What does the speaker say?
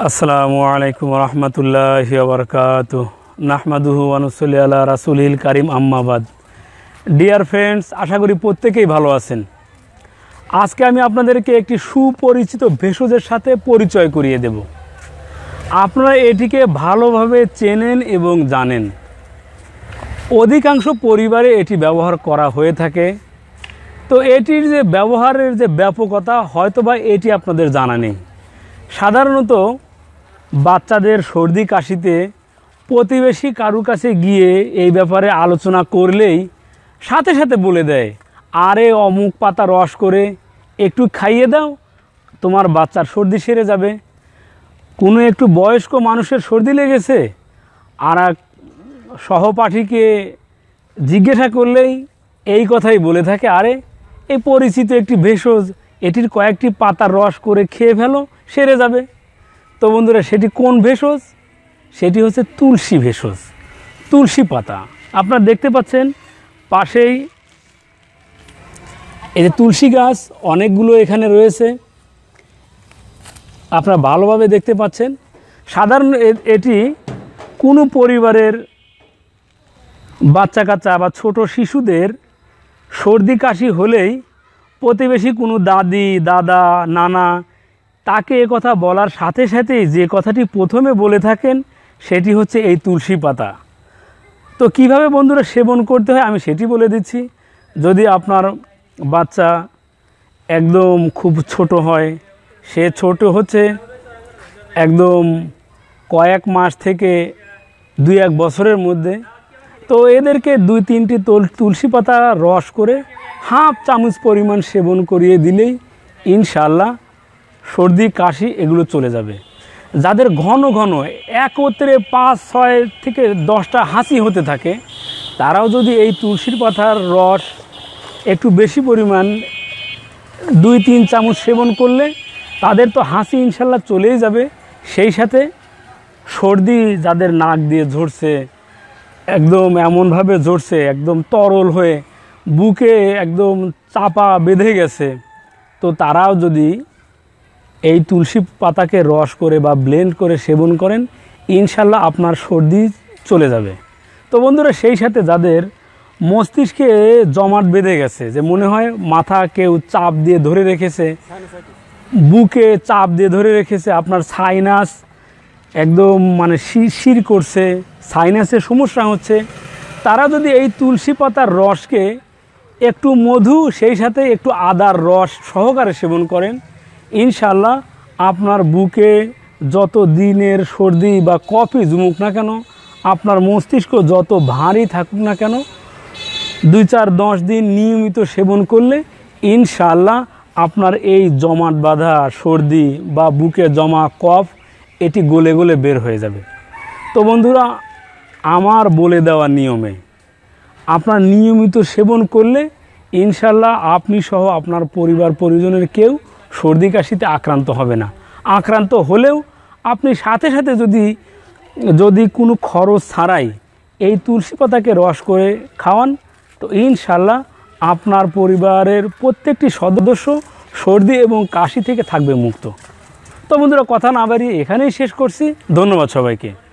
আসসালামু আলাইকুম রহমতুল্লাহি ওয়া বারাকাতুহু নাহমাদুহু ওয়া নুসাল্লি আলা রাসূলিল কারীম আম্মা বাদ। ডিয়ার ফ্রেন্ডস, আশা করি প্রত্যেকেই ভালো আছেন। আজকে আমি আপনাদেরকে একটি সুপরিচিত ভেষজের সাথে পরিচয় করিয়ে দেব। আপনারা এটিকে ভালোভাবে চেনেন এবং জানেন। অধিকাংশ পরিবারে এটি ব্যবহার করা হয়ে থাকে। তো এটির যে ব্যবহারের যে ব্যাপকতা হয়তোবা এটি আপনাদের জানা নেই। সাধারণত বাচ্চাদের সর্দি কাশিতে প্রতিবেশী কারু কাছে গিয়ে এই ব্যাপারে আলোচনা করলেই সাথে সাথে বলে দেয়, আরে অমুক পাতা রস করে একটু খাইয়ে দাও, তোমার বাচ্চার সর্দি সেরে যাবে। কোনো একটু বয়স্ক মানুষের সর্দি লেগেছে, আর এক সহপাঠীকে জিজ্ঞাসা করলেই এই কথাই বলে থাকে, আরে এই পরিচিত একটি ভেষজ, এটির কয়েকটি পাতার রস করে খেয়ে ফেলো, সেরে যাবে। তো বন্ধুরা, সেটি কোন ভেষজ? সেটি হচ্ছে তুলসী ভেষজ, তুলসী পাতা। আপনারা দেখতে পাচ্ছেন পাশেই এই যে তুলসী গাছ অনেকগুলো এখানে রয়েছে, আপনারা ভালোভাবে দেখতে পাচ্ছেন। সাধারণ এটি কোনো পরিবারের বাচ্চা কাচ্চা বা ছোট শিশুদের সর্দি কাশি হলেই প্রতিবেশী কোনো দাদি, দাদা, নানা তাকে এ কথা বলার সাথে সাথেই যে কথাটি প্রথমে বলে থাকেন সেটি হচ্ছে এই তুলসী পাতা। তো কিভাবে বন্ধুরা সেবন করতে হয় আমি সেটি বলে দিচ্ছি। যদি আপনার বাচ্চা একদম খুব ছোট হয়, সে ছোট হচ্ছে একদম কয়েক মাস থেকে 2-1 বছরের মধ্যে, তো এদেরকে 2-3টি তুলসী পাতা রস করে হাফ চামচ পরিমাণ সেবন করিয়ে দিলেই ইনশাআল্লাহ সর্দি কাশি এগুলো চলে যাবে। যাদের ঘন ঘন একত্রে 5-6 থেকে 10টা হাঁচি হতে থাকে, তারাও যদি এই তুলসীর পাতার রস একটু বেশি পরিমাণ 2-3 চামচ সেবন করলে তাদের তো হাঁচি ইনশাল্লাহ চলেই যাবে। সেই সাথে সর্দি যাদের নাক দিয়ে ঝরছে, একদম এমনভাবে ঝরছে একদম তরল হয়ে বুকে একদম চাপা বেঁধে গেছে, তো তারাও যদি এই তুলসী পাতাকে রস করে বা ব্লেন্ড করে সেবন করেন, ইনশাল্লাহ আপনার সর্দি চলে যাবে। তো বন্ধুরা, সেই সাথে যাদের মস্তিষ্কে জমাট বেঁধে গেছে, যে মনে হয় মাথা কেউ চাপ দিয়ে ধরে রেখেছে, বুকে চাপ দিয়ে ধরে রেখেছে, আপনার সাইনাস একদম মানে শিরশির করছে, সাইনাসের সমস্যা হচ্ছে, তারা যদি এই তুলসী পাতার রসকে একটু মধু সেই সাথে একটু আদার রস সহকারে সেবন করেন, ইনশাল্লাহ আপনার বুকে যত দিনের সর্দি বা কফি জমুক না কেন, আপনার মস্তিষ্ক যত ভারী থাকুক না কেন, 2-4-10 দিন নিয়মিত সেবন করলে ইনশাল্লাহ আপনার এই জমাট বাঁধা সর্দি বা বুকে জমা কফ এটি গলে গলে বের হয়ে যাবে। তো বন্ধুরা, আমার বলে দেওয়া নিয়মে আপনার নিয়মিত সেবন করলে ইনশাল্লাহ আপনি সহ আপনার পরিবার পরিজনের কেউ সর্দি কাশিতে আক্রান্ত হবে না। আক্রান্ত হলেও আপনি সাথে সাথে যদি কোনো খরচ ছাড়াই এই তুলসী পাতাকে রস করে খাওয়ান, তো ইনশাল্লাহ আপনার পরিবারের প্রত্যেকটি সদস্য সর্দি এবং কাশি থেকে থাকবে মুক্ত। তো বন্ধুরা, কথা না বাড়িয়ে এখানেই শেষ করছি। ধন্যবাদ সবাইকে।